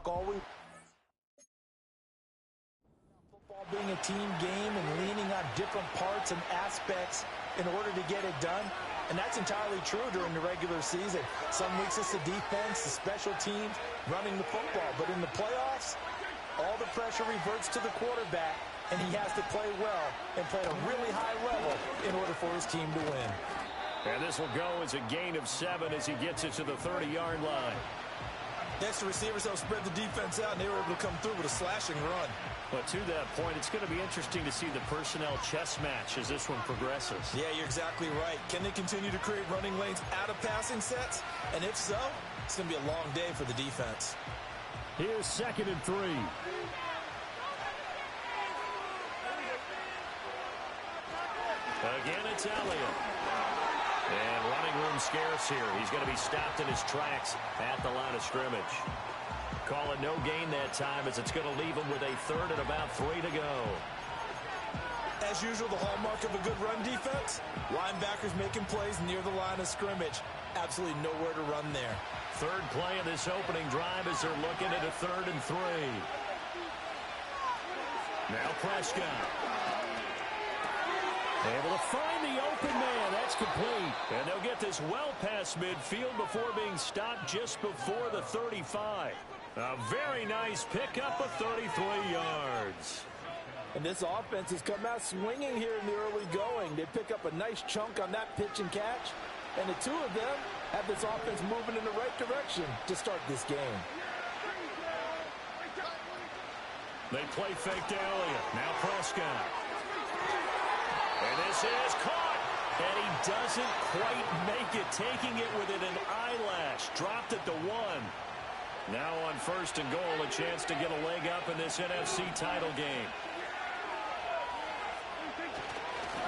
all we football being a team game and leaning on different parts and aspects in order to get it done. And that's entirely true during the regular season. Some weeks it's the defense, the special teams, running the football. But in the playoffs, all the pressure reverts to the quarterback, and he has to play well and play at a really high level in order for his team to win. And this will go as a gain of 7 as he gets it to the 30-yard line. Next, the receivers help spread the defense out, and they were able to come through with a slashing run. But to that point, it's going to be interesting to see the personnel chess match as this one progresses. Yeah, you're exactly right. Can they continue to create running lanes out of passing sets? And if so, it's going to be a long day for the defense. Here's 2nd and 3. Again, it's Elliott. And running room scarce here. He's going to be stopped in his tracks at the line of scrimmage. Call it no gain that time as it's going to leave him with a 3rd and about 3 to go. As usual, the hallmark of a good run defense, linebackers making plays near the line of scrimmage. Absolutely nowhere to run there. 3rd play of this opening drive as they're looking at a 3rd and 3. Now Prescott. Able to find the open man. That's complete. And they'll get this well past midfield before being stopped just before the 35. A very nice pickup of 33 yards. And this offense has come out swinging here in the early going. They pick up a nice chunk on that pitch and catch. And the two of them have this offense moving in the right direction to start this game. They play fake to Elliott. Now Prescott. And this is caught. And he doesn't quite make it, taking it within an eyelash. Dropped it to 1. Now on 1st and goal, a chance to get a leg up in this NFC title game.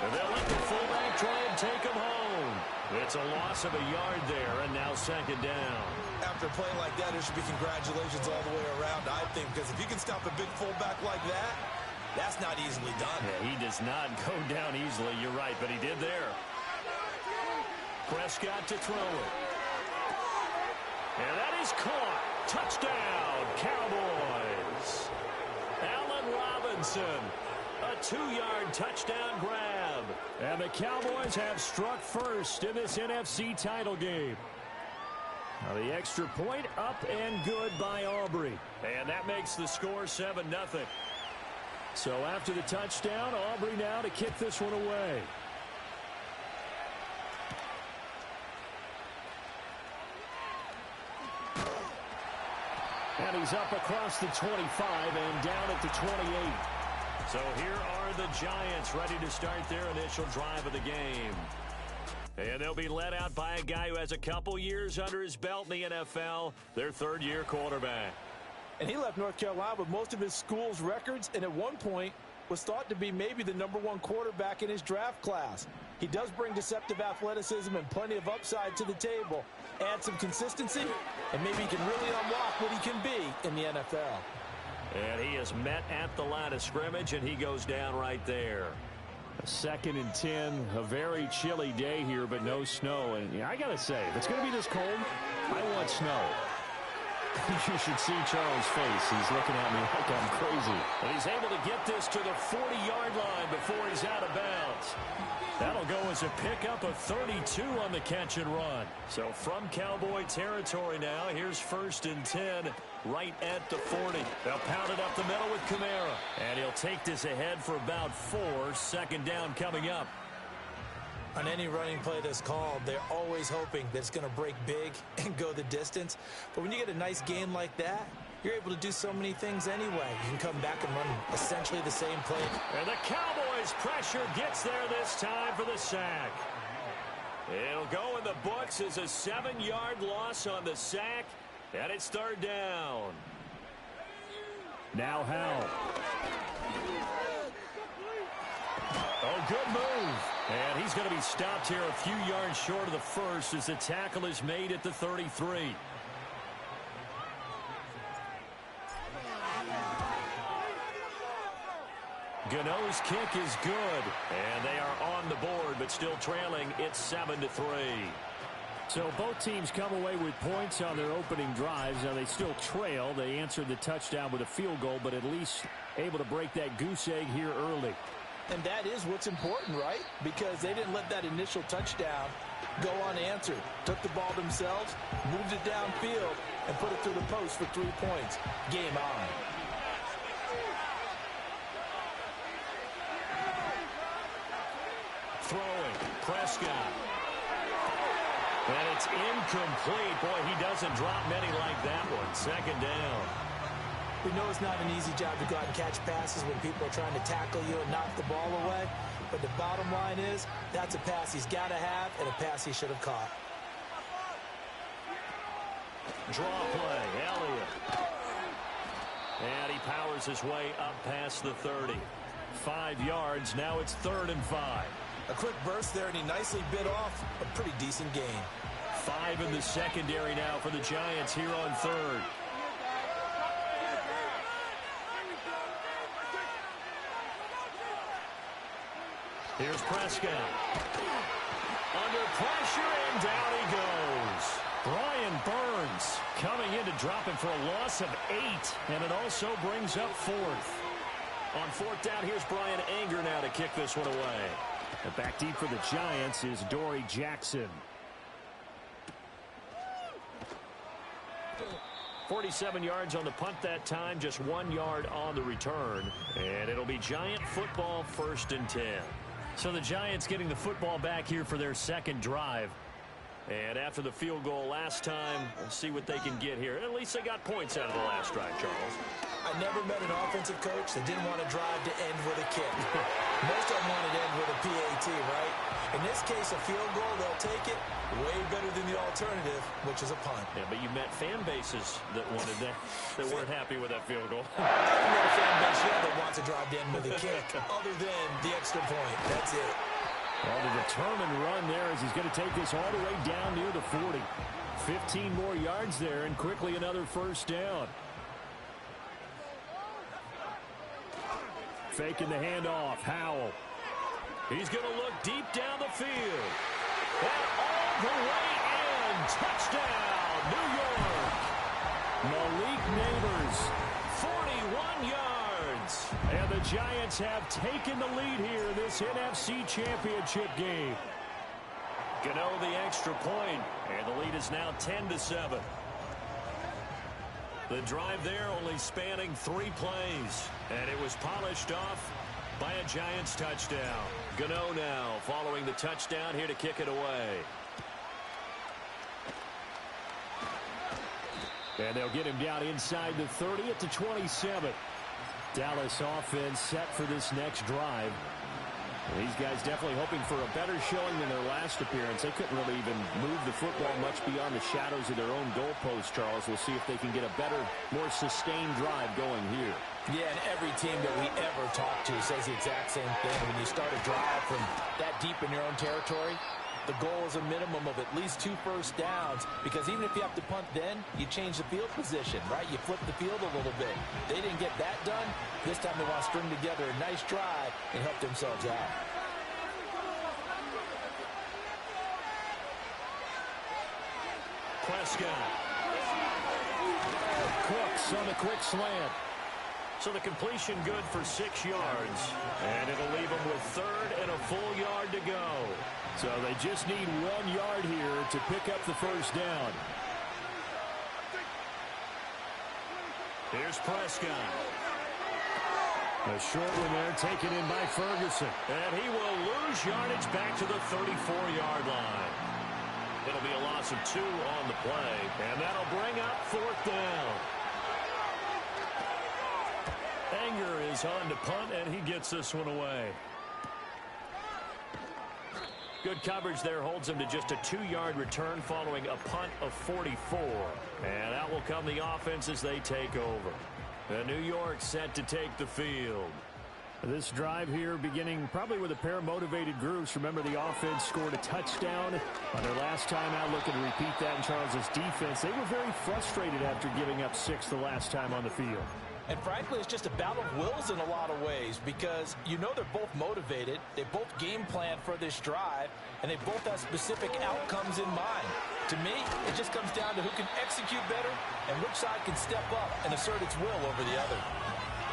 And they'll let the fullback try and take him home. It's a loss of a yard there, and now 2nd down. After a play like that, there should be congratulations all the way around, I think, because if you can stop a big fullback like that, that's not easily done. Yeah, he does not go down easily, you're right, but he did there. Prescott to throw it. And that is caught. Touchdown, Cowboys. Allen Robinson. A 2-yard touchdown grab. And the Cowboys have struck first in this NFC title game. Now the extra point up and good by Aubrey. And that makes the score 7-0. So after the touchdown, Aubrey now to kick this one away. And he's up across the 25 and down at the 28. So here are the Giants ready to start their initial drive of the game. And they'll be led out by a guy who has a couple years under his belt in the NFL, their 3rd-year quarterback. And he left North Carolina with most of his school's records, and at one point was thought to be maybe the #1 quarterback in his draft class. He does bring deceptive athleticism and plenty of upside to the table. Add some consistency, and maybe he can really unlock what he can be in the NFL. And he is met at the line of scrimmage, and he goes down right there. 2nd and 10, a very chilly day here, but no snow. And yeah, I got to say, if it's going to be this cold, I want snow. You should see Charles' face. He's looking at me like I'm crazy. And he's able to get this to the 40-yard line before he's out of bounds. That'll go as a pickup of 32 on the catch and run. So from Cowboy territory now, here's 1st and 10 right at the 40. They'll pound it up the middle with Kamara. And he'll take this ahead for about 4. 2nd down coming up. On any running play that's called, they're always hoping that it's going to break big and go the distance. But when you get a nice gain like that, you're able to do so many things anyway. You can come back and run essentially the same play. And the Cowboys' pressure gets there this time for the sack. It'll go in the books as a 7-yard loss on the sack, and it's 3rd down. Now Howell. Oh, good move. And he's going to be stopped here a few yards short of the 1st as the tackle is made at the 33. Gano's kick is good. And they are on the board, but still trailing. It's 7-3. So both teams come away with points on their opening drives. Now they still trail. They answered the touchdown with a field goal, but at least able to break that goose egg here early. And that is what's important, right? Because they didn't let that initial touchdown go unanswered. Took the ball themselves, moved it downfield, and put it through the post for 3 points. Game on. Throwing, Prescott. And it's incomplete. Boy, he doesn't drop many like that one. Second down. We know it's not an easy job to go out and catch passes when people are trying to tackle you and knock the ball away. But the bottom line is, that's a pass he's got to have and a pass he should have caught. Draw play, Elliott. And he powers his way up past the 30. 5 yards, now it's 3rd and 5. A quick burst there, and he nicely bit off a pretty decent gain. 5 in the secondary now for the Giants here on 3rd. Here's Prescott. Under pressure, and down he goes. Brian Burns coming in to drop him for a loss of 8, and it also brings up 4th. On 4th down, here's Brian Anger now to kick this one away. And back deep for the Giants is Dory Jackson. 47 yards on the punt that time, just 1 yard on the return. And it'll be Giant football, 1st and 10. So the Giants getting the football back here for their second drive. And after the field goal last time, we'll see what they can get here. At least they got points out of the last drive, Charles. I never met an offensive coach that didn't want to drive to end with a kick. Most of them wanted to end with a PAT, right? In this case, a field goal, they'll take it way better than the alternative, which is a punt. Yeah, but you met fan bases that wanted that, that weren't happy with that field goal. I haven't met a fan base yet that wants to drive to end with a kick, other than the extra point. That's it. Well, the determined run there as he's going to take this all the way down near the 40. 15 more yards there, and quickly another 1st down. Faking the handoff. Howell. He's going to look deep down the field. And all the way in. Touchdown, New York. Malik Neighbors. 41 yards. And the Giants have taken the lead here in this NFC Championship game. Gano the extra point, and the lead is now 10-7. The drive there only spanning 3 plays, and it was polished off by a Giants touchdown. Gano now following the touchdown here to kick it away. And they'll get him down inside the 30 at the 27. Dallas offense set for this next drive. These guys definitely hoping for a better showing than their last appearance. They couldn't really even move the football much beyond the shadows of their own goalpost, Charles. We'll see if they can get a better, more sustained drive going here. Yeah, and every team that we ever talk to says the exact same thing. When you start a drive from that deep in your own territory, the goal is a minimum of at least 2 first downs, because even if you have to punt then, you change the field position, right? You flip the field a little bit. They didn't get that done. This time they want to string together a nice drive and help themselves out. Prescott. Cooks on the quick slant. So the completion good for 6 yards. And it'll leave them with 3rd and a full yard to go. So they just need 1 yard here to pick up the 1st down. Here's Prescott. A short one there taken in by Ferguson. And he will lose yardage back to the 34-yard line. It'll be a loss of 2 on the play. And that'll bring up 4th down. Anger is on to punt, and he gets this one away. Good coverage there holds him to just a 2-yard return following a punt of 44. And out will come the offense as they take over. And New York set to take the field. This drive here beginning probably with a pair of motivated groups. Remember, the offense scored a touchdown on their last time out, looking to repeat that in Charles's defense. They were very frustrated after giving up 6 the last time on the field. And frankly, it's just a battle of wills in a lot of ways because you know they're both motivated. They both game plan for this drive, and they both have specific outcomes in mind. To me, it just comes down to who can execute better and which side can step up and assert its will over the other.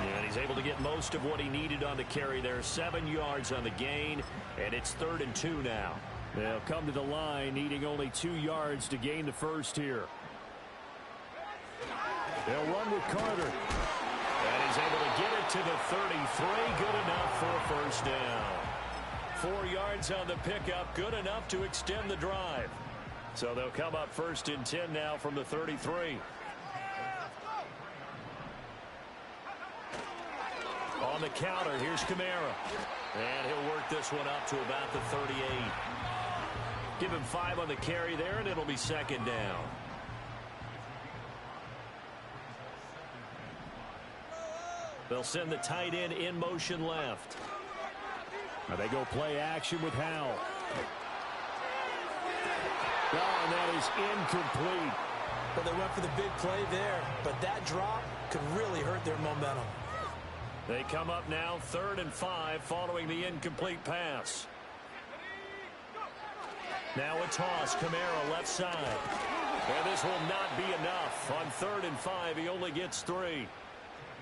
Yeah, and he's able to get most of what he needed on the carry there. 7 yards on the gain, and it's 3rd and 2 now. They'll come to the line needing only 2 yards to gain the first here. They'll run with Carter. And he's able to get it to the 33. Good enough for a first down. 4 yards on the pickup. Good enough to extend the drive. So they'll come up 1st and 10 now from the 33. On the counter, here's Kamara. And he'll work this one up to about the 38. Give him 5 on the carry there, and it'll be 2nd down. They'll send the tight end in motion left. Now they go play action with Howell. Oh, and that is incomplete. Well, they went for the big play there, but that drop could really hurt their momentum. They come up now 3rd and 5 following the incomplete pass. Now a toss. Kamara left side. And this will not be enough. On 3rd and 5, he only gets 3.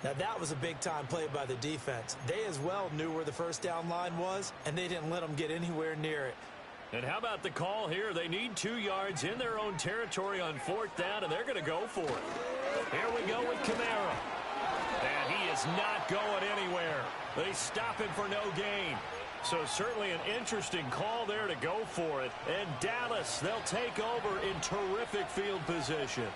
Now, that was a big-time play by the defense. They as well knew where the first down line was, and they didn't let them get anywhere near it. And how about the call here? They need 2 yards in their own territory on 4th down, and they're going to go for it. Here we go with Kamara. And he is not going anywhere. They stop him for no gain. So certainly an interesting call there to go for it. And Dallas, they'll take over in terrific field position.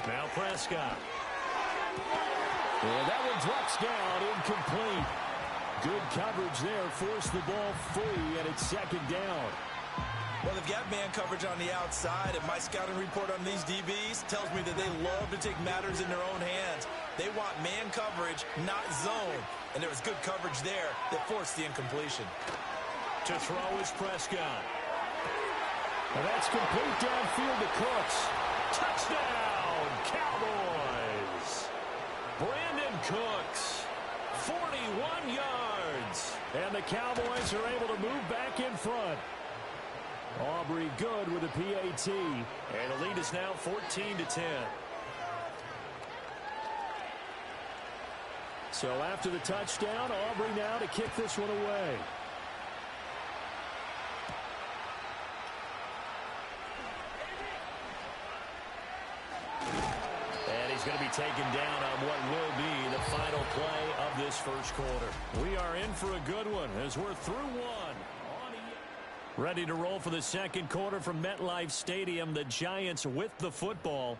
Now Prescott. And that one drops down, incomplete. Good coverage there, forced the ball free, and it's 2nd down. Well, they've got man coverage on the outside, and my scouting report on these DBs tells me that they love to take matters in their own hands. They want man coverage, not zone. And there was good coverage there that forced the incompletion. To throw is Prescott. And that's complete downfield to Cooks. Touchdown, Cowboys. Brandon Cooks, 41 yards. And the Cowboys are able to move back in front. Aubrey good with a PAT. And the lead is now 14-10. So after the touchdown, Aubrey now to kick this one away. And he's going to be taken down on what will be the final play of this first quarter. We are in for a good one as we're through one. Ready to roll for the second quarter from MetLife Stadium. The Giants with the football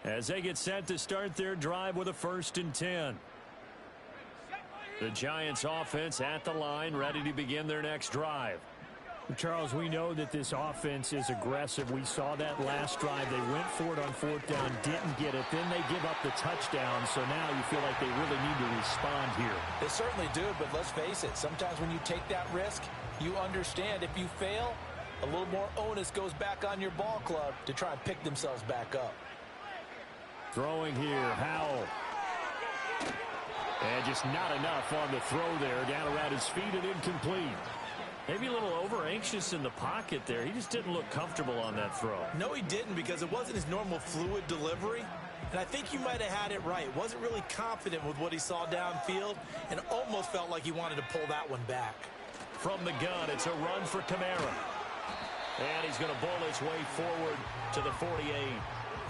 as they get set to start their drive with a 1st and 10. The Giants offense at the line, ready to begin their next drive. Charles, we know that this offense is aggressive. We saw that last drive. They went for it on 4th down, didn't get it. Then they give up the touchdown. So now you feel like they really need to respond here. They certainly do, but let's face it. Sometimes when you take that risk, you understand if you fail, a little more onus goes back on your ball club to try and pick themselves back up. Throwing here, Howell. And just not enough on the throw there. Down around his feet and incomplete. Maybe a little over-anxious in the pocket there. He just didn't look comfortable on that throw. No, he didn't, because it wasn't his normal fluid delivery. And I think you might have had it right. Wasn't really confident with what he saw downfield and almost felt like he wanted to pull that one back. From the gun, it's a run for Kamara. And he's going to bull his way forward to the 48.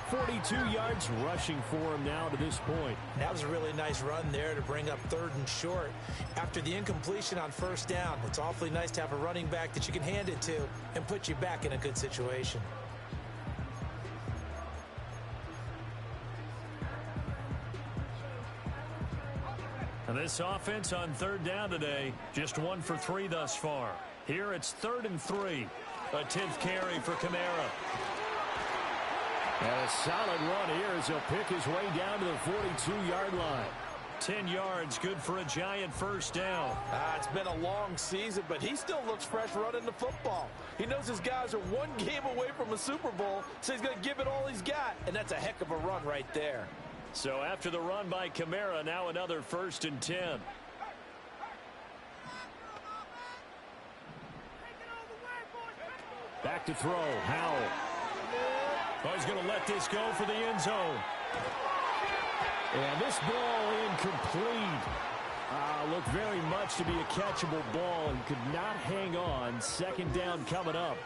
42 yards rushing for him now to this point. That was a really nice run there to bring up 3rd and short. After the incompletion on 1st down, it's awfully nice to have a running back that you can hand it to and put you back in a good situation. And this offense on 3rd down today, just 1 for 3 thus far. Here it's 3rd and 3. A 10th carry for Kamara. And a solid run here as he'll pick his way down to the 42-yard line. 10 yards, good for a Giant first down. It's been a long season, but he still looks fresh running the football. He knows his guys are one game away from a Super Bowl, so he's going to give it all he's got, and that's a heck of a run right there. So after the run by Kamara, now another 1st and 10. Back to throw, Howell. Oh, he's going to let this go for the end zone. And this ball incomplete. Looked very much to be a catchable ball and could not hang on. 2nd down coming up.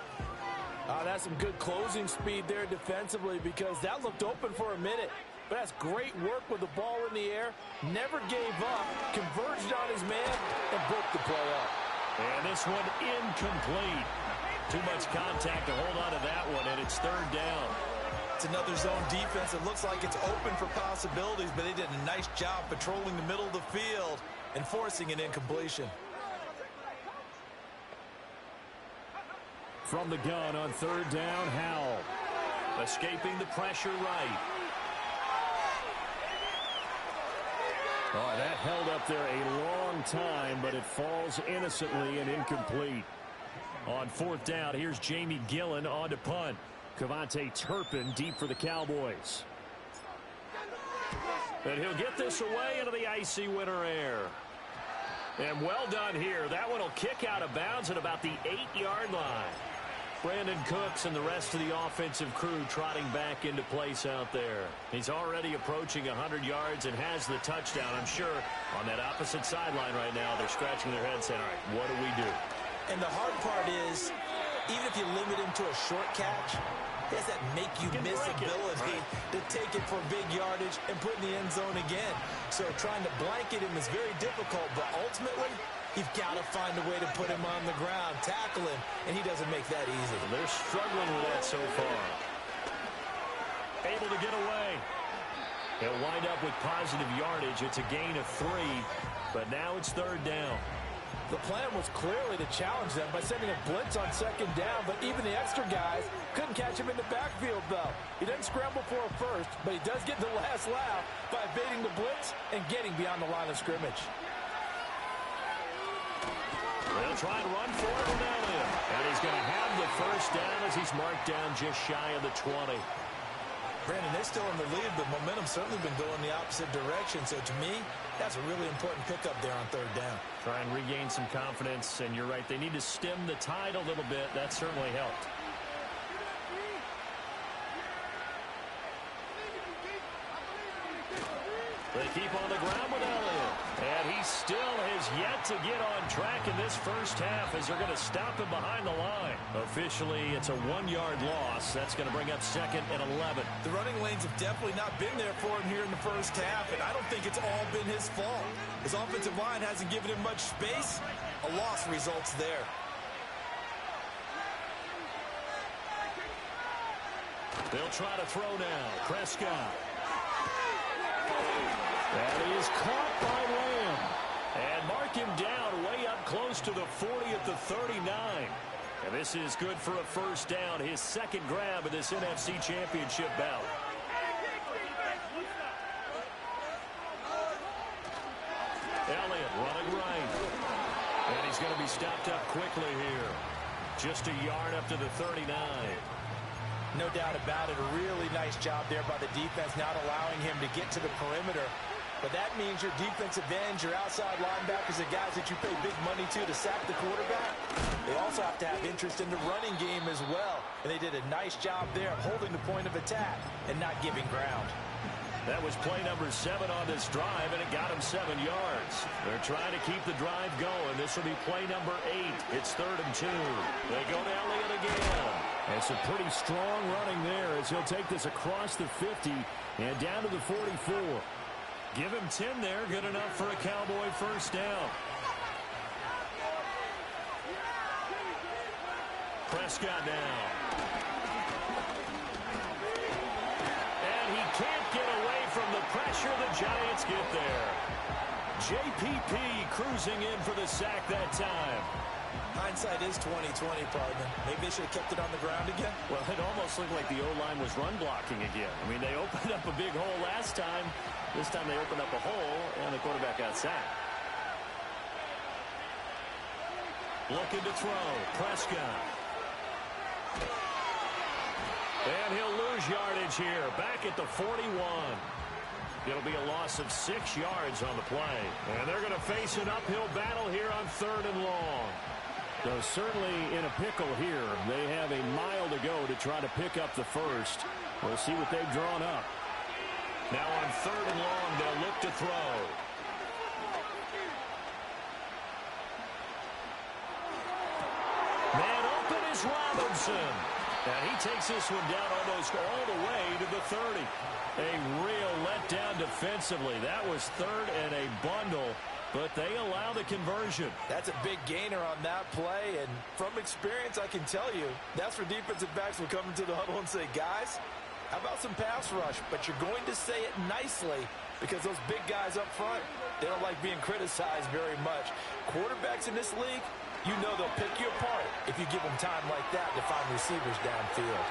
That's some good closing speed there defensively because that looked open for a minute. But that's great work with the ball in the air. Never gave up, converged on his man, and broke the play up. And this one incomplete. Too much contact to hold on to that one, and it's 3rd down. It's another zone defense. It looks like it's open for possibilities, but they did a nice job patrolling the middle of the field and forcing an incompletion. From the gun on 3rd down, Howell. Escaping the pressure right. Oh, that held up there a long time, but it falls innocently and incomplete. On 4th down, here's Jamie Gillen on to punt. Cavante Turpin deep for the Cowboys. And he'll get this away into the icy winter air. And well done here. That one will kick out of bounds at about the 8-yard line. Brandon Cooks and the rest of the offensive crew trotting back into place out there. He's already approaching 100 yards and has the touchdown. I'm sure on that opposite sideline right now, they're scratching their heads saying, all right, what do we do? And the hard part is, even if you limit him to a short catch, he has that make-you-miss ability to take it for big yardage and put in the end zone again. So trying to blanket him is very difficult, but ultimately, you've got to find a way to put him on the ground, tackle him, and he doesn't make that easy. They're struggling with that so far. Able to get away. He'll wind up with positive yardage. It's a gain of 3, but now it's 3rd down. The plan was clearly to challenge them by sending a blitz on 2nd down, but even the extra guys couldn't catch him in the backfield, though. He doesn't scramble for a first, but he does get the last laugh by evading the blitz and getting beyond the line of scrimmage. They'll try and run for it with Elliott. And he's going to have the 1st down as he's marked down just shy of the 20. Brandon, they're still in the lead, but momentum's certainly been going the opposite direction. So to me, that's a really important pickup there on 3rd down. Try and regain some confidence, and you're right. They need to stem the tide a little bit. That certainly helped. They keep on the ground with Elliott. And he still has yet to get on track in this first half as they're going to stop him behind the line. Officially, it's a 1-yard loss. That's going to bring up 2nd and 11. The running lanes have definitely not been there for him here in the first half, and I don't think it's all been his fault. His offensive line hasn't given him much space. A loss results there. They'll try to throw now. Prescott. That is caught by Lamb. And mark him down way up close to the 40 at the 39. And this is good for a 1st down, his 2nd grab of this NFC Championship bout. Elliott running right. And he's going to be stopped up quickly here. Just a yard up to the 39. No doubt about it. A really nice job there by the defense, not allowing him to get to the perimeter. But that means your defensive ends, your outside linebackers, the guys that you pay big money to sack the quarterback, they also have to have interest in the running game as well. And they did a nice job there of holding the point of attack and not giving ground. That was play number 7 on this drive, and it got him 7 yards. They're trying to keep the drive going. This will be play number 8. It's 3rd and 2. They go to Elliott again. It's a pretty strong running there as he'll take this across the 50 and down to the 44. Give him 10 there. Good enough for a Cowboy 1st down. Prescott now. And he can't get away from the pressure. The Giants get there. JPP cruising in for the sack that time. Hindsight is 20/20, partner. Maybe they should have kept it on the ground again. Well, it almost looked like the O-line was run blocking again. I mean, they opened up a big hole last time. This time they opened up a hole, and the quarterback got sacked. Looking to throw. Prescott. And he'll lose yardage here. Back at the 41. It'll be a loss of 6 yards on the play. And they're going to face an uphill battle here on 3rd and long. So certainly in a pickle here. They have a mile to go to try to pick up the first. We'll see what they've drawn up. Now on 3rd and long, they'll look to throw. Man open is Robinson. And he takes this one down almost all the way to the 30. A real letdown defensively. That was 3rd and a bundle, but they allow the conversion. That's a big gainer on that play, and from experience, I can tell you, that's where defensive backs will come into the huddle and say, guys, how about some pass rush? But you're going to say it nicely because those big guys up front, they don't like being criticized very much. Quarterbacks in this league, you know they'll pick you apart if you give them time like that to find receivers downfield.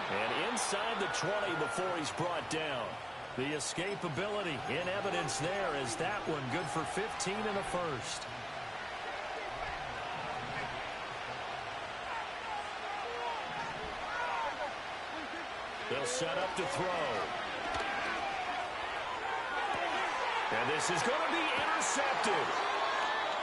And inside the 20 before he's brought down. The escapability in evidence there is that one good for 15 and a first. They'll set up to throw. And this is going to be intercepted.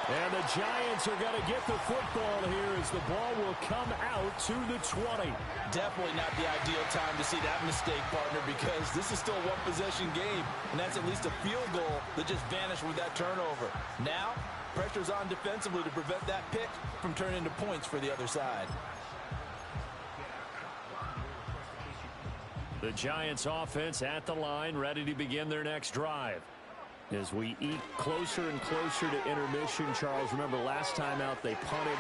And the Giants are going to get the football here as the ball will come out to the 20. Definitely not the ideal time to see that mistake, partner, because this is still a one-possession game, and that's at least a field goal that just vanished with that turnover. Now, pressure's on defensively to prevent that pick from turning into points for the other side. The Giants offense at the line, ready to begin their next drive. As we eat closer and closer to intermission, Charles, remember last time out they punted.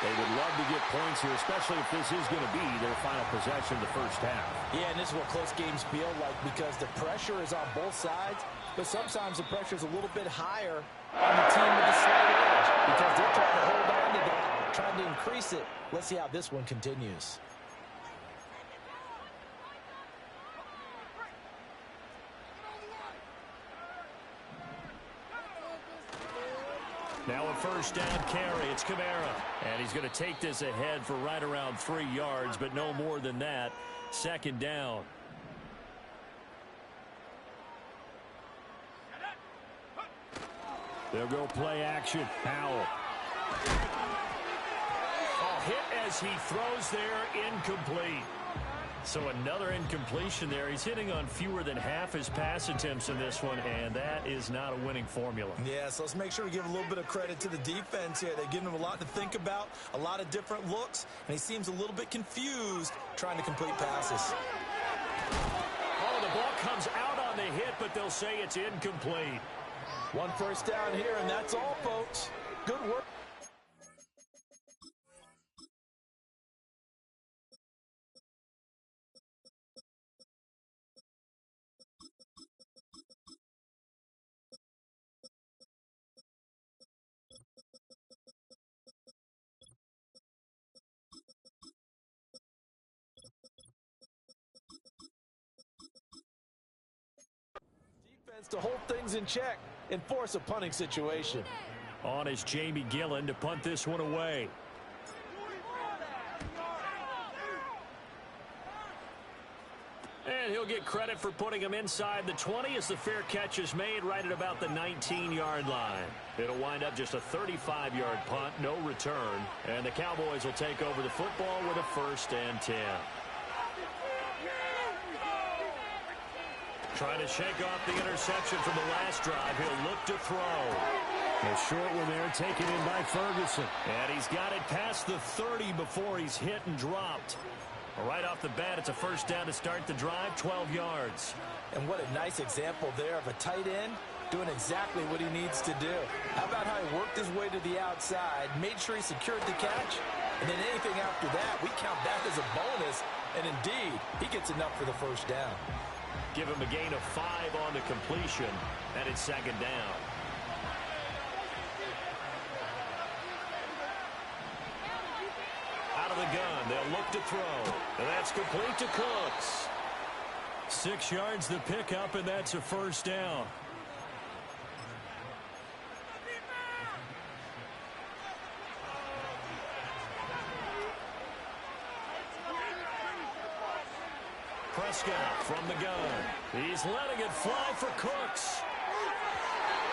They would love to get points here, especially if this is going to be their final possession of the first half. Yeah, and this is what close games feel like because the pressure is on both sides, but sometimes the pressure is a little bit higher on the team with the slight edge because they're trying to hold on to that, trying to increase it. Let's see how this one continues. Now a first down carry. It's Kamara. And he's going to take this ahead for right around 3 yards, but no more than that. 2nd down. They'll go play action. Powell. Oh, hit as he throws there, incomplete. So another incompletion there. He's hitting on fewer than half his pass attempts in this one, and that is not a winning formula. Yeah, so let's make sure we give a little bit of credit to the defense here. They've given him a lot to think about, a lot of different looks, and he seems a little bit confused trying to complete passes. Oh, the ball comes out on the hit, but they'll say it's incomplete. 1 first down here, and that's all, folks. Good work. To hold things in check and force a punting situation. On is Jamie Gillen to punt this one away. And he'll get credit for putting him inside the 20 as the fair catch is made right at about the 19-yard line. It'll wind up just a 35-yard punt, no return. And the Cowboys will take over the football with a 1st and 10. Trying to shake off the interception from the last drive. He'll look to throw. A short one there, taken in by Ferguson. And he's got it past the 30 before he's hit and dropped. Right off the bat, it's a first down to start the drive, 12 yards. And what a nice example there of a tight end doing exactly what he needs to do. How about how he worked his way to the outside, made sure he secured the catch, and then anything after that, we count that as a bonus. And indeed, he gets enough for the first down. Give him a gain of 5 on the completion, and it's 2nd down. of the gun. They'll look to throw. And that's complete to Cooks. 6 yards the pickup, and that's a first down. Prescott from the gun. He's letting it fly for Cooks.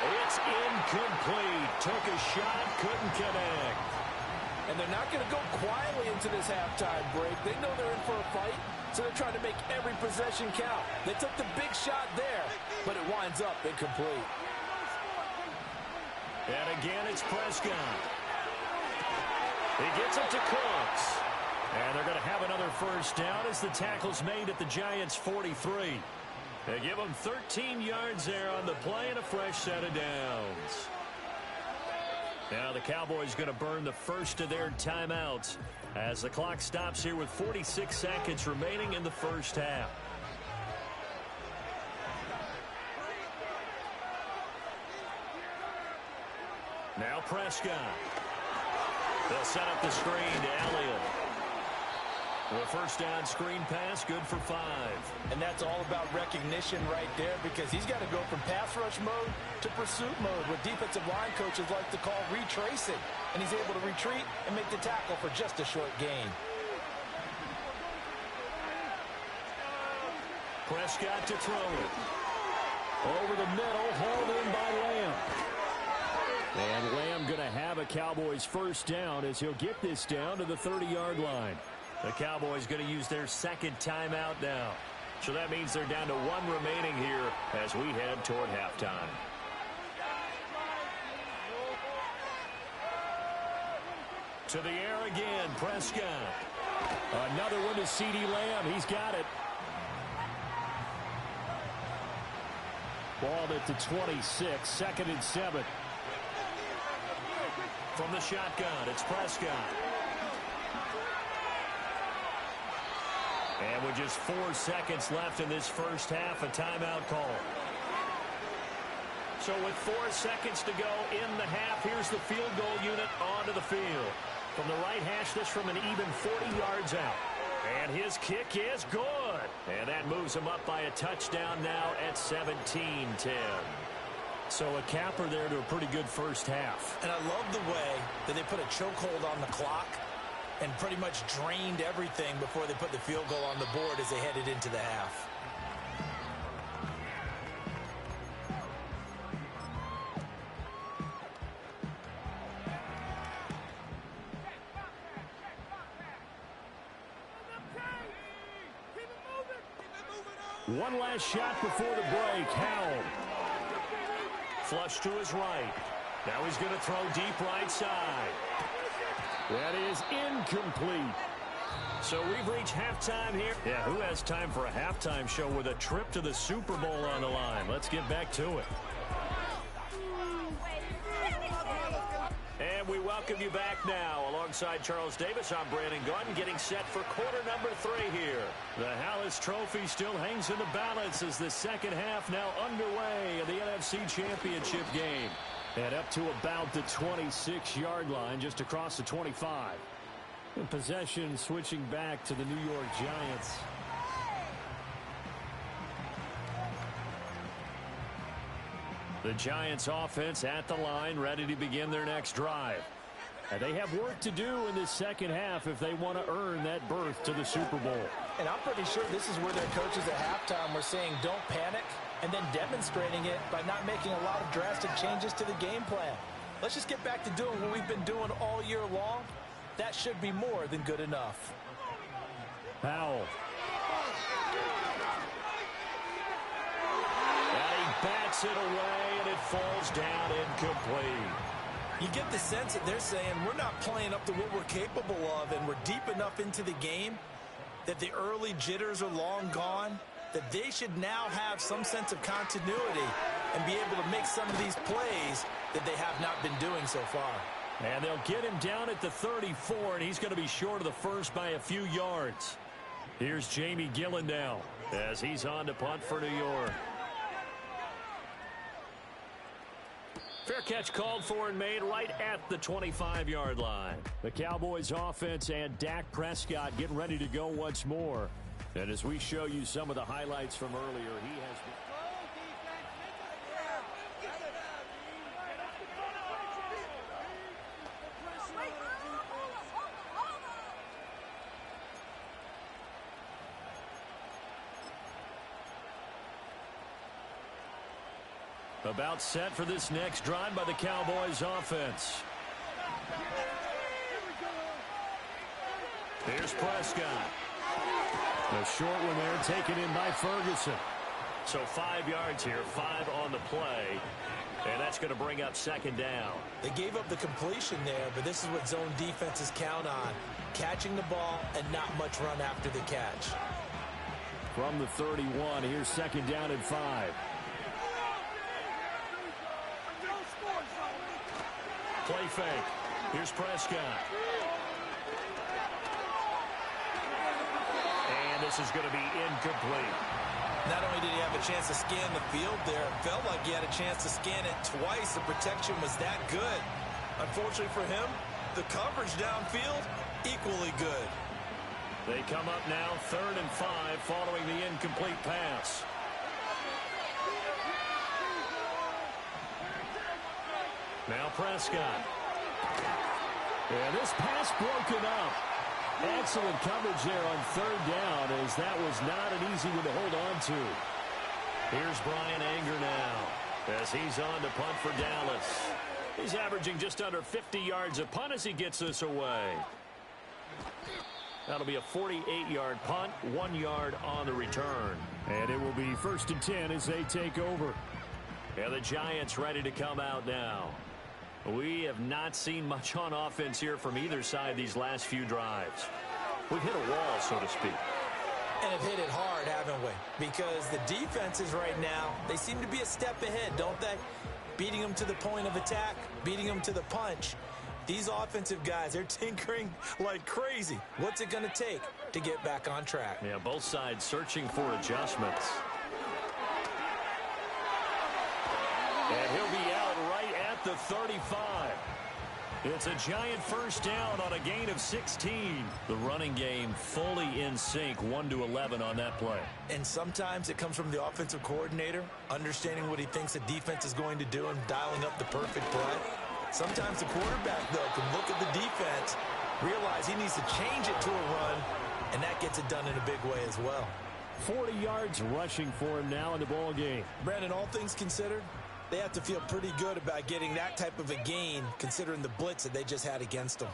It's incomplete. Took a shot, couldn't connect. And they're not going to go quietly into this halftime break. They know they're in for a fight, so they're trying to make every possession count. They took the big shot there, but it winds up incomplete. And again, it's Prescott. He gets it to Cooks. And they're going to have another first down as the tackle's made at the Giants' 43. They give them 13 yards there on the play and a fresh set of downs. Now the Cowboys going to burn the first of their timeouts as the clock stops here with 46 seconds remaining in the first half. Now Prescott. They'll set up the screen to Elliott. The first down screen pass, good for 5. And that's all about recognition right there, because he's got to go from pass rush mode to pursuit mode, what defensive line coaches like to call retracing. And he's able to retreat and make the tackle for just a short gain. Prescott to throw it. Over the middle, hauled in by Lamb. And Lamb going to have a Cowboys first down as he'll get this down to the 30-yard line. The Cowboys going to use their second timeout now. So that means they're down to 1 remaining here as we head toward halftime. To the air again, Prescott. Another one to CeeDee Lamb. He's got it. Ball at the 26, 2nd and 7. From the shotgun, it's Prescott. And with just 4 seconds left in this first half, a timeout call. So with 4 seconds to go in the half, here's the field goal unit onto the field. From the right hash, this from an even 40 yards out. And his kick is good. And that moves him up by a touchdown now at 17-10. So a capper there to a pretty good first half. And I love the way that they put a chokehold on the clock and pretty much drained everything before they put the field goal on the board as they headed into the half. One last shot before the break. Howell. Flush to his right. Now he's going to throw deep right side. That is incomplete. So we've reached halftime here. Yeah, who has time for a halftime show with a trip to the Super Bowl on the line? Let's get back to it. And we welcome you back now. Alongside Charles Davis, I'm Brandon Gunn, getting set for quarter number 3 here. The Hallis Trophy still hangs in the balance as the second half now underway of the NFC Championship game. And up to about the 26-yard line, just across the 25. And possession switching back to the New York Giants. The Giants offense at the line, ready to begin their next drive. And they have work to do in the second half if they want to earn that berth to the Super Bowl. And I'm pretty sure this is where their coaches at halftime were saying don't panic, and then demonstrating it by not making a lot of drastic changes to the game plan. Let's just get back to doing what we've been doing all year long. That should be more than good enough. Powell. And he bats it away, and it falls down incomplete. You get the sense that they're saying we're not playing up to what we're capable of, and we're deep enough into the game that the early jitters are long gone, that they should now have some sense of continuity and be able to make some of these plays that they have not been doing so far. And they'll get him down at the 34, and he's going to be short of the first by a few yards. Here's Jamie Gillen now as he's on to punt for New York. Fair catch called for and made right at the 25-yard line. The Cowboys offense and Dak Prescott getting ready to go once more. And as we show you some of the highlights from earlier, he has been... About set for this next drive by the Cowboys offense. Here's Prescott. A short one there taken in by Ferguson. So 5 yards here, 5 on the play. And that's going to bring up second down. They gave up the completion there, but this is what zone defenses count on. Catching the ball and not much run after the catch. From the 31, here's second down and 5. Play fake. Here's Prescott. And this is going to be incomplete. Not only did he have a chance to scan the field there, it felt like he had a chance to scan it twice. The protection was that good. Unfortunately for him, the coverage downfield, equally good. They come up now 3rd and 5 following the incomplete pass. Now Prescott. And this pass broken up. Excellent coverage there on 3rd down, as that was not an easy one to hold on to. Here's Brian Anger now as he's on to punt for Dallas. He's averaging just under 50 yards a punt as he gets this away. That'll be a 48-yard punt, 1 yard on the return. And it will be 1st and 10 as they take over. Yeah, the Giants ready to come out now. We have not seen much on offense here from either side these last few drives. We've hit a wall, so to speak. And have hit it hard, haven't we? Because the defenses right now, they seem to be a step ahead, don't they? Beating them to the point of attack, beating them to the punch. These offensive guys, they're tinkering like crazy. What's it going to take to get back on track? Yeah, both sides searching for adjustments. And he'll be out right at the 35. It's a giant first down on a gain of 16. The running game fully in sync, 1-11 on that play. And sometimes it comes from the offensive coordinator, understanding what he thinks the defense is going to do and dialing up the perfect play. Sometimes the quarterback, though, can look at the defense, realize he needs to change it to a run, and that gets it done in a big way as well. 40 yards rushing for him now in the ball game. Brandon, all things considered, they have to feel pretty good about getting that type of a gain, considering the blitz that they just had against them.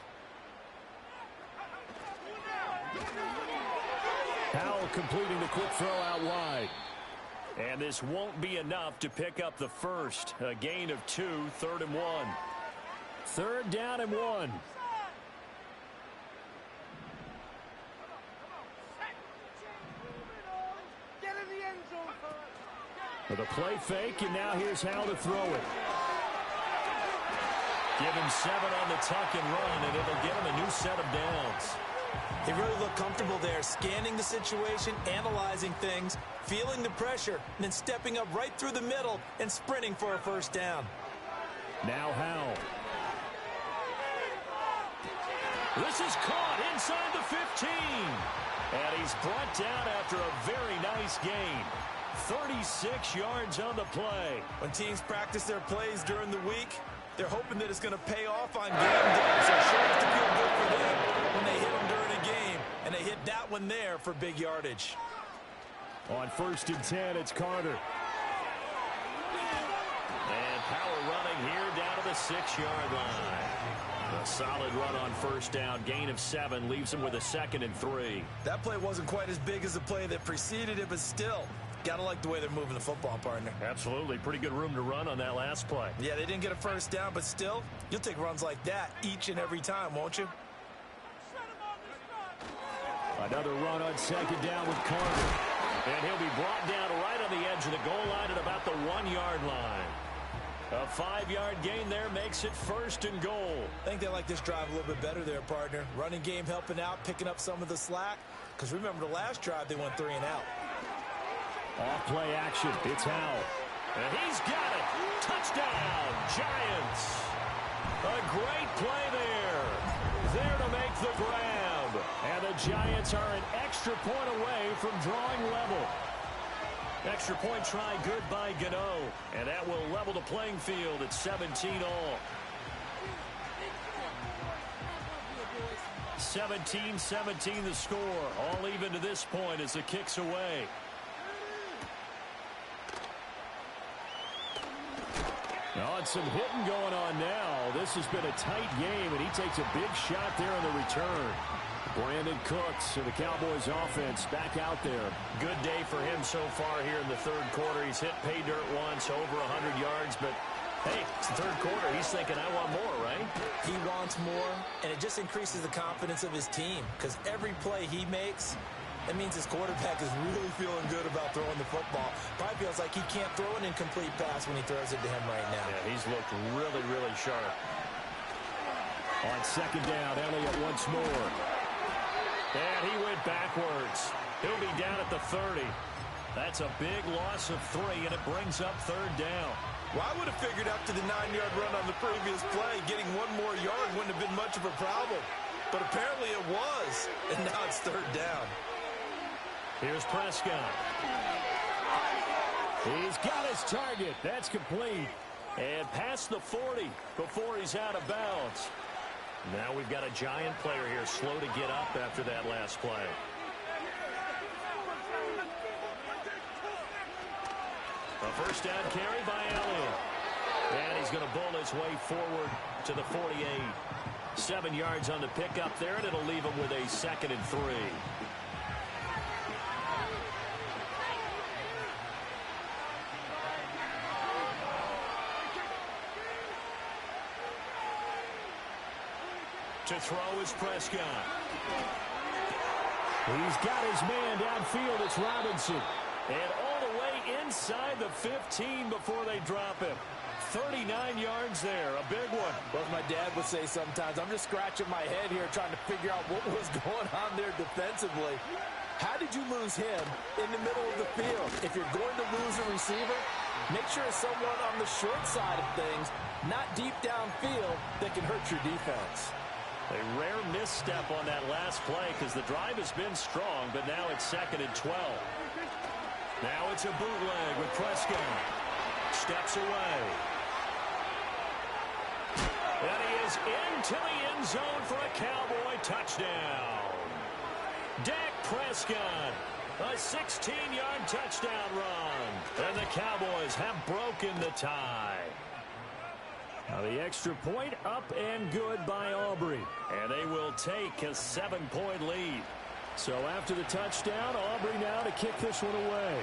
Howell completing the quick throw out wide. And this won't be enough to pick up the first. A gain of 2, 3rd and 1. 3rd down and 1. With a play fake, and now here's how to throw it. Give him 7 on the tuck and run, and it'll get him a new set of downs. He really looked comfortable there, scanning the situation, analyzing things, feeling the pressure, and then stepping up right through the middle and sprinting for a first down. Now Howell. This is caught inside the 15. And he's brought down after a very nice gain. 36 yards on the play. When teams practice their plays during the week, they're hoping that it's going to pay off on game day. So it sure has to feel good for them when they hit them during a game. And they hit that one there for big yardage. On 1st and 10, it's Carter. And power running here down to the 6-yard line. A solid run on first down. Gain of 7 leaves him with a 2nd and 3. That play wasn't quite as big as the play that preceded it, but still, gotta like the way they're moving the football, partner. Absolutely. Pretty good room to run on that last play. Yeah, they didn't get a first down, but still, you'll take runs like that each and every time, won't you? Another run on 2nd down with Carter. And he'll be brought down right on the edge of the goal line at about the 1-yard line. A 5-yard gain there makes it 1st and goal. I think they like this drive a little bit better there, partner. Running game helping out, picking up some of the slack. Because remember the last drive, they went 3 and out. Off play action. It's Howell. And he's got it. Touchdown, Giants. A great play there. There to make the grab. And the Giants are an extra point away from drawing level. Extra point try good by Gano. And that will level the playing field at 17 all. 17-17 the score. All even to this point as the kick's away. Oh, it's some hitting going on now. This has been a tight game, and he takes a big shot there on the return. Brandon Cooks of the Cowboys offense back out there. Good day for him so far here in the third quarter. He's hit pay dirt once, over 100 yards, but hey, it's the third quarter. He's thinking, I want more, right? He wants more, and it just increases the confidence of his team because every play he makes, that means his quarterback is really feeling good about throwing the football. Probably feels like he can't throw an incomplete pass when he throws it to him right now. Yeah, he's looked really, really sharp. On second down, Elliott once more. And he went backwards. He'll be down at the 30. That's a big loss of 3, and it brings up third down. Well, I would have figured after the 9-yard run on the previous play, getting one more yard wouldn't have been much of a problem. But apparently it was, and now it's third down. Here's Prescott. He's got his target. That's complete. And past the 40 before he's out of bounds. Now we've got a Giant player here slow to get up after that last play. A first down carry by Elliott. And he's going to bull his way forward to the 48. 7 yards on the pickup there, and it'll leave him with a 2nd and 3. To throw is Prescott. He's got his man downfield. It's Robinson. And all the way inside the 15 before they drop him. 39 yards there, a big one. Well, as my dad would say sometimes, I'm just scratching my head here trying to figure out what was going on there defensively. How did you lose him in the middle of the field? If you're going to lose a receiver, make sure it's someone on the short side of things, not deep downfield, that can hurt your defense. A rare misstep on that last play because the drive has been strong, but now it's 2nd and 12. Now it's a bootleg with Prescott. Steps away. And he is into the end zone for a Cowboy touchdown. Dak Prescott, a 16-yard touchdown run. And the Cowboys have broken the tie. Now the extra point up and good by Aubrey. And they will take a 7-point lead. So after the touchdown, Aubrey now to kick this one away.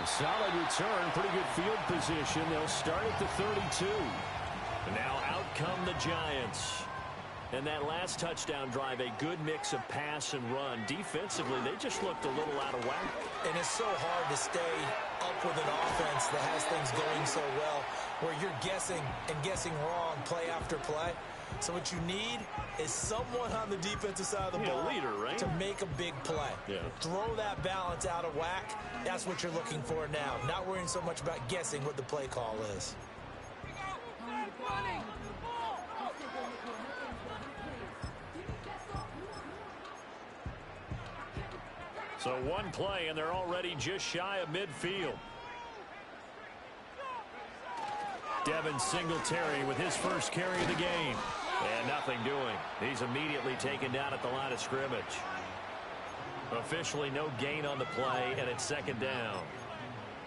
Solid return, pretty good field position. They'll start at the 32. And now out come the Giants. And that last touchdown drive, a good mix of pass and run. Defensively, they just looked a little out of whack. And it's so hard to stay up with an offense that has things going so well, where you're guessing and guessing wrong play after play. So what you need is someone on the defensive side of the ball leader, right? to make a big play. Yeah. Throw that balance out of whack. That's what you're looking for now. Not worrying so much about guessing what the play call is. So one play, and they're already just shy of midfield. Devin Singletary with his first carry of the game. And nothing doing. He's immediately taken down at the line of scrimmage. Officially no gain on the play, and it's 2nd down.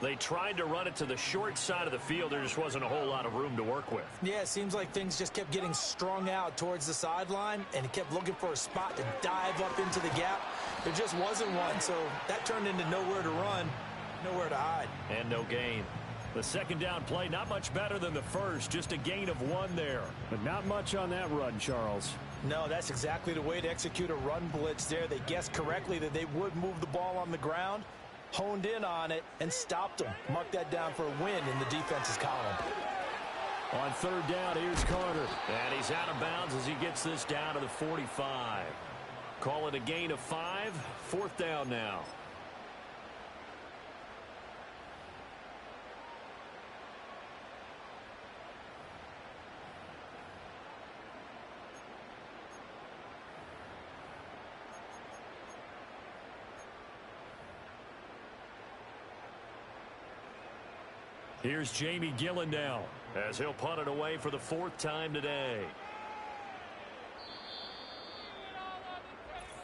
They tried to run it to the short side of the field. There just wasn't a whole lot of room to work with. Yeah, it seems like things just kept getting strung out towards the sideline, and he kept looking for a spot to dive up into the gap. There just wasn't one, so that turned into nowhere to run, nowhere to hide. And no gain. The 2nd down play, not much better than the first, just a gain of 1 there. But not much on that run, Charles. No, that's exactly the way to execute a run blitz there. They guessed correctly that they would move the ball on the ground, honed in on it, and stopped them. Mark that down for a win in the defense's column. On 3rd down, here's Carter. And he's out of bounds as he gets this down to the 45. Call it a gain of 5. 4th down now. Here's Jamie Gillen now, as he'll punt it away for the 4th time today.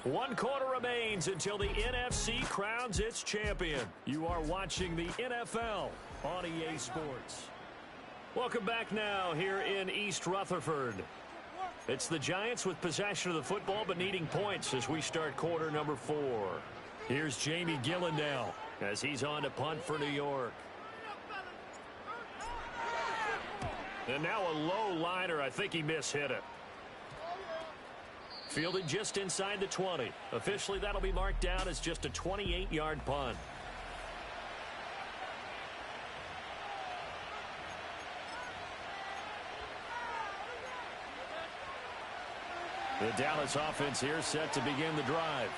1 quarter remains until the NFC crowns its champion. You are watching the NFL on EA Sports. Welcome back now here in East Rutherford. It's the Giants with possession of the football but needing points as we start quarter number 4. Here's Jamie Gillen now, as he's on to punt for New York. And now a low liner. I think he mishit it. Fielded just inside the 20. Officially, that'll be marked down as just a 28-yard punt. The Dallas offense here set to begin the drive.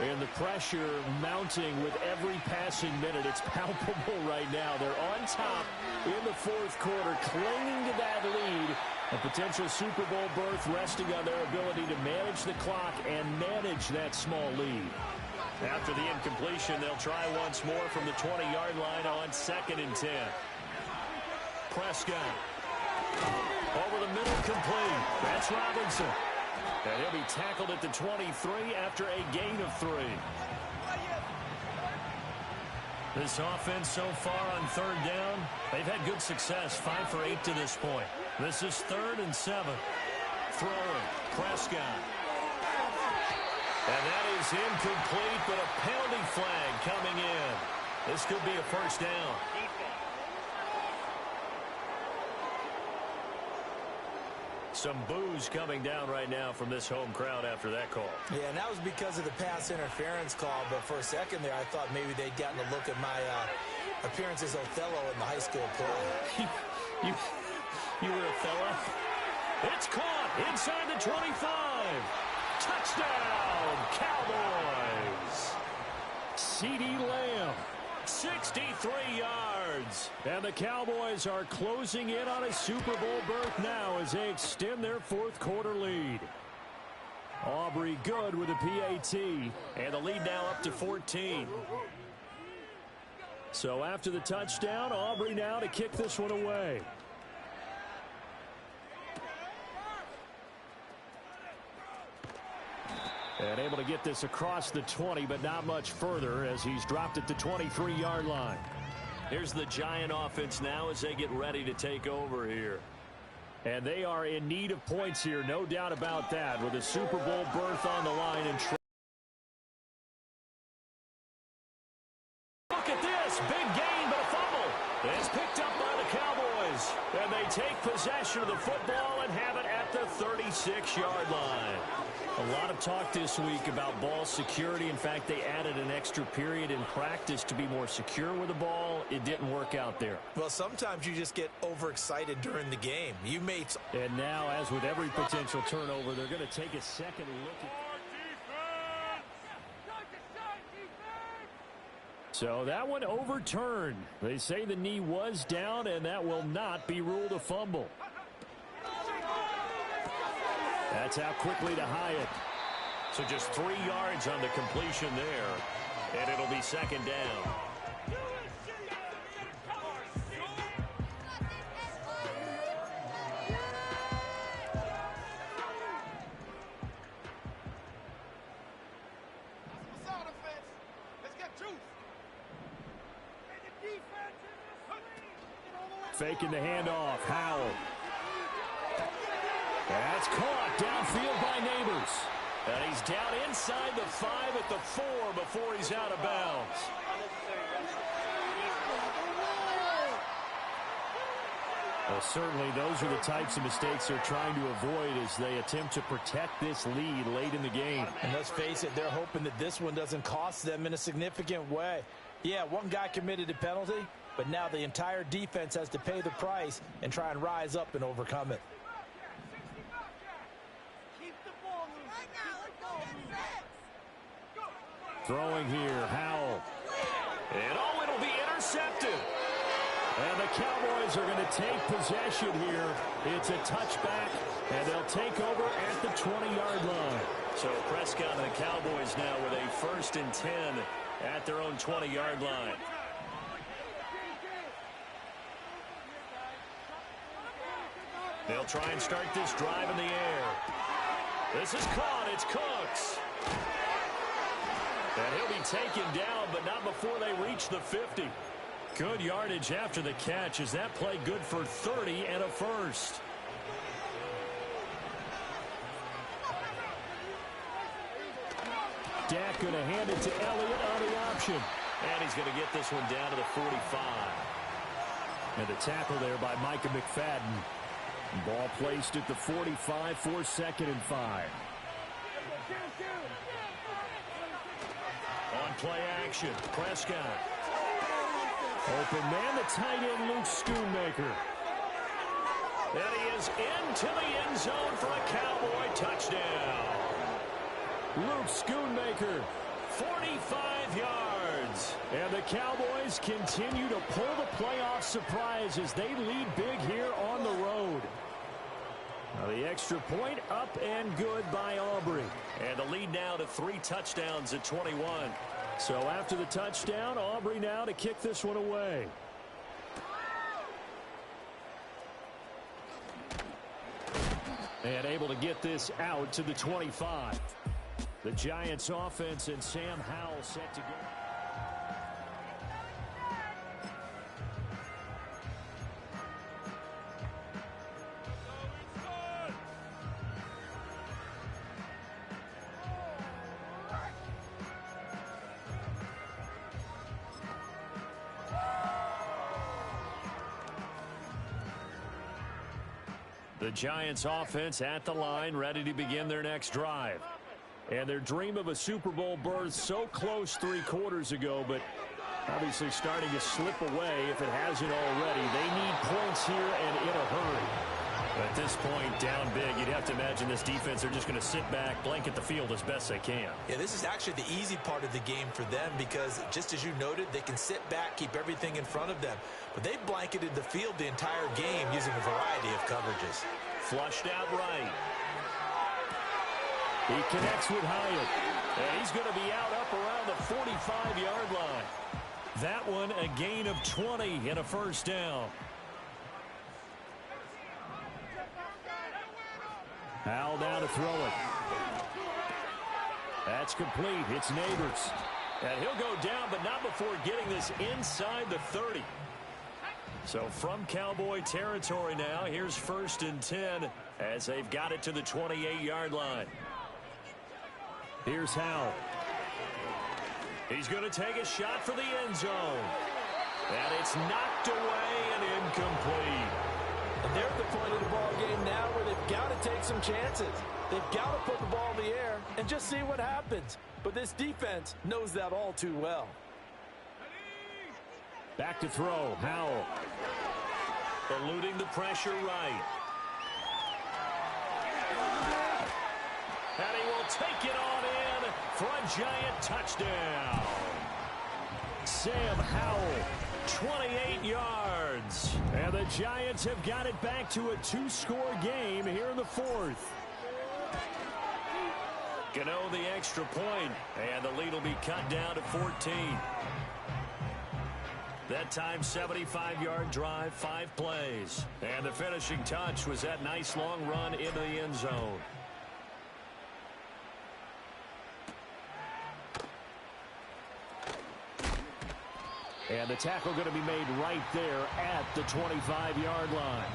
And the pressure mounting with every passing minute. It's palpable right now. They're on top in the 4th quarter, clinging to that lead. A potential Super Bowl berth resting on their ability to manage the clock and manage that small lead. After the incompletion, they'll try once more from the 20-yard line on 2nd and 10. Prescott. Over the middle, complete. That's Robinson. And he'll be tackled at the 23 after a gain of 3. This offense so far on 3rd down, they've had good success, 5 for 8 to this point. This is 3rd and 7. Throwing, Prescott. And that is incomplete, but a penalty flag coming in. This could be a 1st down. Some boos coming down right now from this home crowd after that call. Yeah, and that was because of the pass interference call. But for a second there, I thought maybe they'd gotten a look at my appearance as Othello in the high school play. You were Othello? It's caught inside the 25. Touchdown, Cowboys. CeeDee Lamb. 63 yards. And the Cowboys are closing in on a Super Bowl berth now as they extend their 4th quarter lead. Aubrey good with a PAT. And the lead now up to 14. So after the touchdown, Aubrey now to kick this one away. And able to get this across the 20, but not much further as he's dropped at the 23-yard line. Here's the Giant offense now as they get ready to take over here. And they are in need of points here, no doubt about that, with a Super Bowl berth on the line. And look at this, big gain, but a fumble. It's picked up by the Cowboys. And they take possession of the football and have it at the 36-yard line. A lot of talk this week about ball security. In fact, they added an extra period in practice to be more secure with the ball. It didn't work out there. Well, sometimes you just get overexcited during the game. And now, as with every potential turnover, they're going to take a second look at. So that one overturned. They say the knee was down, and that will not be ruled a fumble. That's out quickly to Hyatt. So just 3 yards on the completion there, and it'll be 2nd down. Faking the handoff. Howell. That's caught downfield by Neighbors. And he's down inside the 5 at the 4 before he's out of bounds. Well, certainly those are the types of mistakes they're trying to avoid as they attempt to protect this lead late in the game. And let's face it, they're hoping that this one doesn't cost them in a significant way. Yeah, one guy committed a penalty, but now the entire defense has to pay the price and try and rise up and overcome it. Keep the ball moving. Throwing here, Howell. And oh, it'll be intercepted. And the Cowboys are going to take possession here. It's a touchback, and they'll take over at the 20-yard line. So Prescott and the Cowboys now with a 1st and 10 at their own 20-yard line. They'll try and start this drive in the air. This is caught. It's Cooks. And he'll be taken down, but not before they reach the 50. Good yardage after the catch. Is that play good for 30 and a first? Dak going to hand it to Elliott on the option. And he's going to get this one down to the 45. And the tackle there by Micah McFadden. Ball placed at the 45 for 2nd and 5. On play action, Prescott. Open man, the tight end, Luke Schoonmaker. And he is into the end zone for a Cowboy touchdown. Luke Schoonmaker. 45 yards. And the Cowboys continue to pull the playoff surprise as they lead big here on the road. Now the extra point up and good by Aubrey. And the lead now to 3 touchdowns at 21. So after the touchdown, Aubrey now to kick this one away. And able to get this out to the 25. The Giants offense and Sam Howell set to go. The Giants offense at the line, ready to begin their next drive. And their dream of a Super Bowl berth so close 3 quarters ago, but obviously starting to slip away if it hasn't already. They need points here and in a hurry. At this point, down big, you'd have to imagine this defense, they're just going to sit back, blanket the field as best they can. Yeah, this is actually the easy part of the game for them because, just as you noted, they can sit back, keep everything in front of them. But they've blanketed the field the entire game using a variety of coverages. Flushed out right. He connects with Hyatt. And he's going to be out up around the 45-yard line. That one a gain of 20 and a first down. Howell down to throw it. That's complete. It's Neighbors. And he'll go down, but not before getting this inside the 30. So from Cowboy territory now, here's 1st and 10 as they've got it to the 28-yard line. Here's Howell. He's going to take a shot for the end zone. And it's knocked away and incomplete. And they're at the point of the ball game now where they've got to take some chances. They've got to put the ball in the air and just see what happens. But this defense knows that all too well. Back to throw, Howell. Eluding the pressure right. And he will take it on in for a Giant touchdown. Sam Howell, 28 yards. And the Giants have got it back to a 2-score game here in the 4th. Gano the extra point, and the lead will be cut down to 14. That time, 75-yard drive, 5 plays. And the finishing touch was that nice long run into the end zone. And the tackle going to be made right there at the 25-yard line.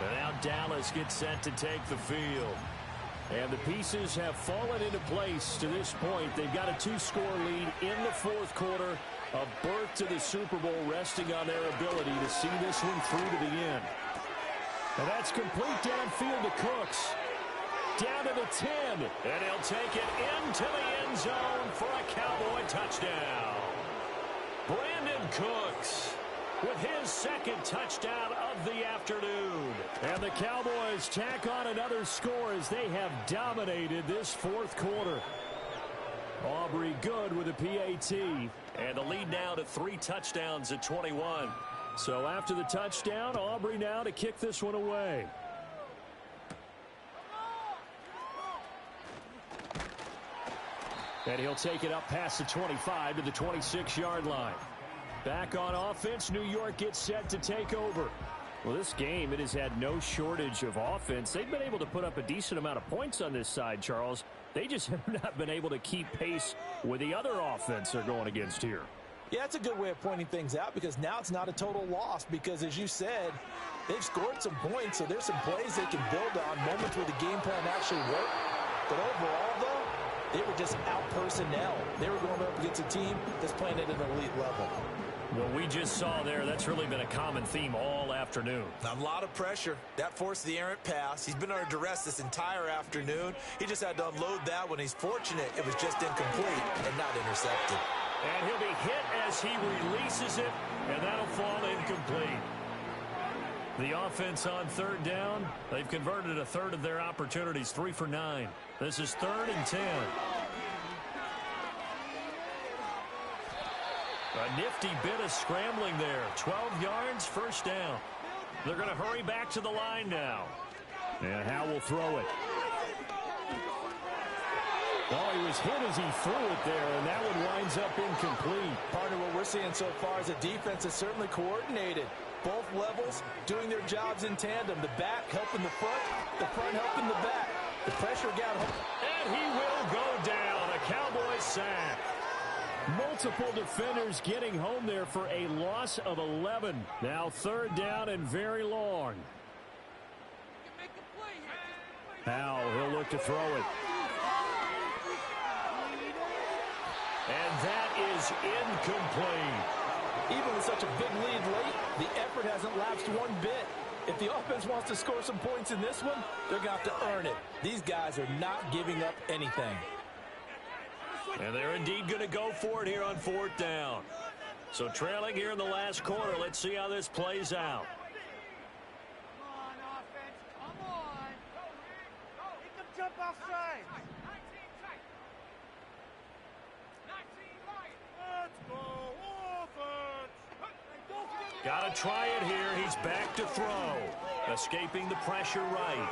And now Dallas gets set to take the field. And the pieces have fallen into place to this point. They've got a 2-score lead in the 4th quarter. A berth to the Super Bowl resting on their ability to see this one through to the end. And that's complete downfield to Cooks. Down to the 10. And he'll take it into the end zone for a Cowboy touchdown. Brandon Cooks with his 2nd touchdown of the afternoon. And the Cowboys tack on another score as they have dominated this 4th quarter. Aubrey good with a PAT. And the lead now to 3 touchdowns at 21. So after the touchdown, Aubrey now to kick this one away. And he'll take it up past the 25 to the 26-yard line. Back on offense, New York gets set to take over. Well, this game, it has had no shortage of offense. They've been able to put up a decent amount of points on this side, Charles. They just have not been able to keep pace with the other offense they're going against here. Yeah, that's a good way of pointing things out, because now it's not a total loss, because as you said, they've scored some points, so there's some plays they can build on, moments where the game plan actually worked. But overall, though, they were just out personnel. They were going up against a team that's playing at an elite level. What we just saw there, that's really been a common theme all afternoon. A lot of pressure. That forced the errant pass. He's been under duress this entire afternoon. He just had to unload that when he's fortunate it was just incomplete and not intercepted. And he'll be hit as he releases it, and that'll fall incomplete. The offense on third down, they've converted a third of their opportunities, 3 for 9. This is 3rd and 10. A nifty bit of scrambling there. 12 yards, first down. They're going to hurry back to the line now. And Howe will throw it. Well, he was hit as he threw it there, and that one winds up incomplete. Part of what we're seeing so far is a defense that's certainly coordinated. Both levels doing their jobs in tandem. The back helping the front helping the back. The pressure got home. And he will go down. A Cowboys sack. Multiple defenders getting home there for a loss of 11. Now 3rd down and very long. Now he'll look to throw it. And that is incomplete. Even with such a big lead late, the effort hasn't lapsed one bit. If the offense wants to score some points in this one, they're going to have to earn it. These guys are not giving up anything. And they're indeed going to go for it here on 4th down. So trailing here in the last quarter, let's see how this plays out. Come on, offense. Come on. Make them jump offside. 19 right. Let's go, offense. Got to try it here. He's back to throw. Escaping the pressure right.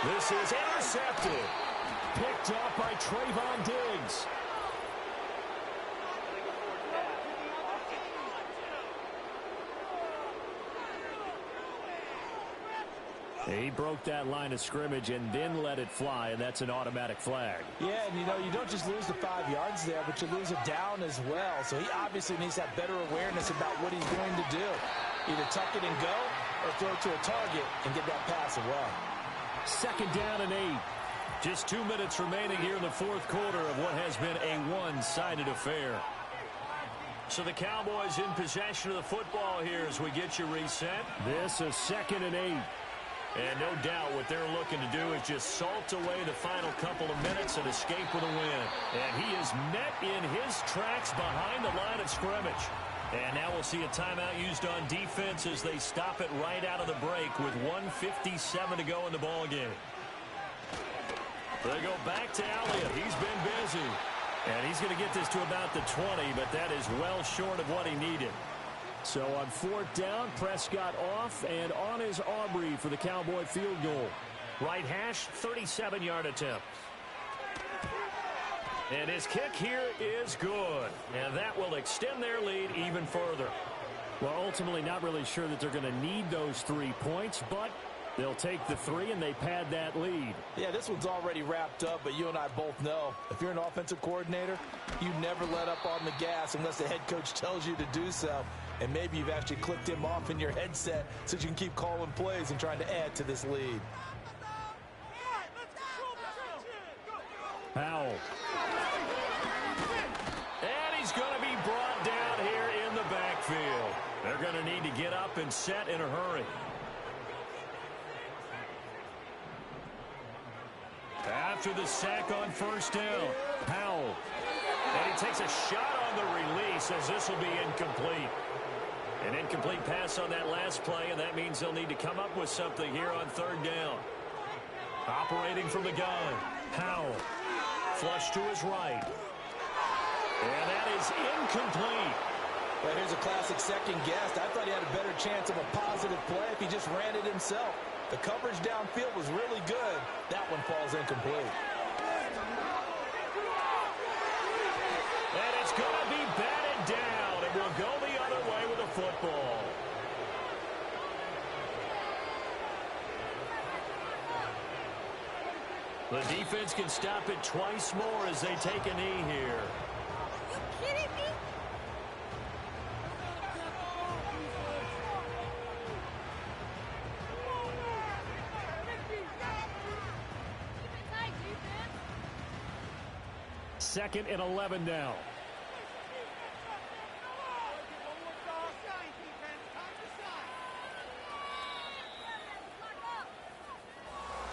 This is intercepted. Picked up by Trayvon Diggs. He broke that line of scrimmage and then let it fly, and that's an automatic flag. Yeah, and you don't just lose the 5 yards there, but you lose it down as well. So he obviously needs to have better awareness about what he's going to do. Either tuck it and go or throw it to a target and get that pass away. 2nd down and 8. Just 2 minutes remaining here in the 4th quarter of what has been a one-sided affair. So the Cowboys in possession of the football here as we get you reset. This is 2nd and 8. And no doubt what they're looking to do is just salt away the final couple of minutes and escape with a win. And he is met in his tracks behind the line of scrimmage. And now we'll see a timeout used on defense as they stop it right out of the break with 1:57 to go in the ballgame. They go back to Elliott. He's been busy. And he's going to get this to about the 20, but that is well short of what he needed. So on 4th down, Prescott off, and on is Aubrey for the Cowboy field goal. Right hash, 37-yard attempt. And his kick here is good. And that will extend their lead even further. Well, ultimately not really sure that they're going to need those 3 points, but they'll take the 3 and they pad that lead. Yeah, this one's already wrapped up, but you and I both know if you're an offensive coordinator, you never let up on the gas unless the head coach tells you to do so. And maybe you've actually clicked him off in your headset so you can keep calling plays and trying to add to this lead. Powell. And he's going to be brought down here in the backfield. They're going to need to get up and set in a hurry. After the sack on 1st down, Powell. And he takes a shot on the release as this will be incomplete. An incomplete pass on that last play, and that means they'll need to come up with something here on 3rd down. Operating from the gun, Powell. flush to his right. And that is incomplete. Well, here's a classic second guess. I thought he had a better chance of a positive play if he just ran it himself. The coverage downfield was really good. That one falls incomplete. And it's going to be batted down. It will go the other way with the football. The defense can stop it twice more as they take a knee here. Are you kidding me? Second and 11 now.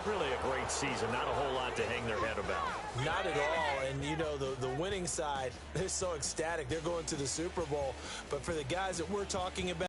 Really a great season. Not a whole lot to hang their head about. Not at all. And, you know, the winning side, they're so ecstatic. They're going to the Super Bowl. But for the guys that we're talking about,